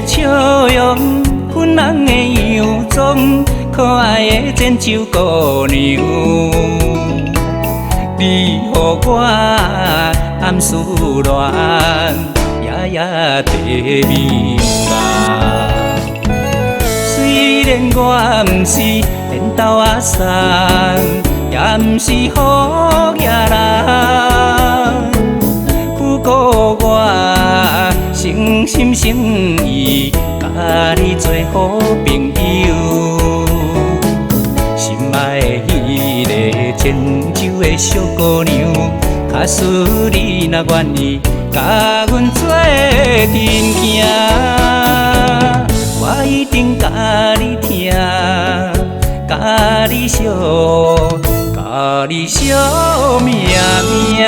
笑容，粉红的洋装，可爱的漳州姑娘。你予我暗思恋，夜夜地眠梦。虽然我不是颠倒阿送，也不是好野人，不过我诚心诚意甲你做好朋友。心爱的迄个漳州的小姑娘，假使你若愿意甲阮做阵行，我一定甲你听，甲你笑，甲你笑命命。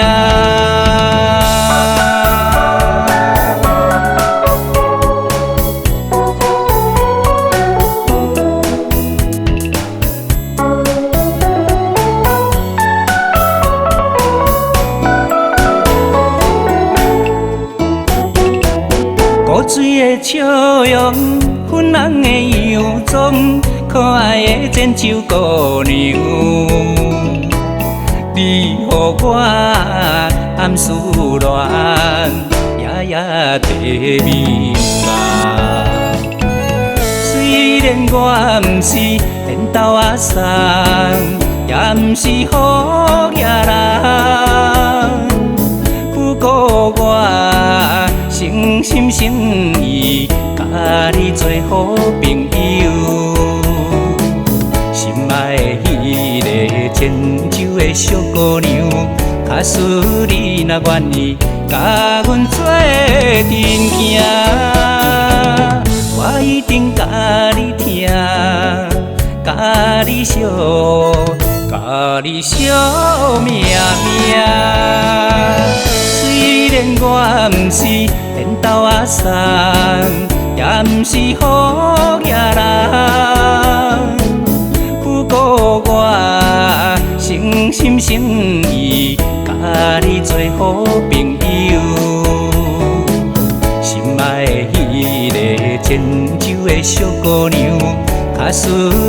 古水的笑容，粉红的洋装，可爱的漳州姑娘。你予我暗思恋，夜夜地眠梦。虽然我不是颠倒阿送，也不是好野人，不过我诚心诚意甲你做好朋友。心爱的迄个漳州的小姑娘，假使你若愿意甲阮做阵行，我一定甲你听，甲你笑，甲你笑命命。虽然我不是颠倒阿送，也不是好野人，不过我诚心诚意甲你做好朋友。心爱的迄个漳州的小姑娘，假使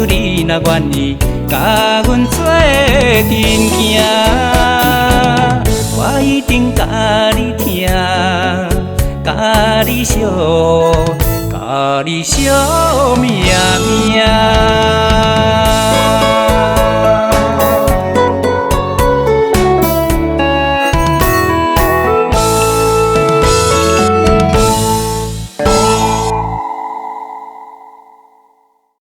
你若愿意甲阮做阵行，我一定甲你听，甲你笑，甲你笑命命。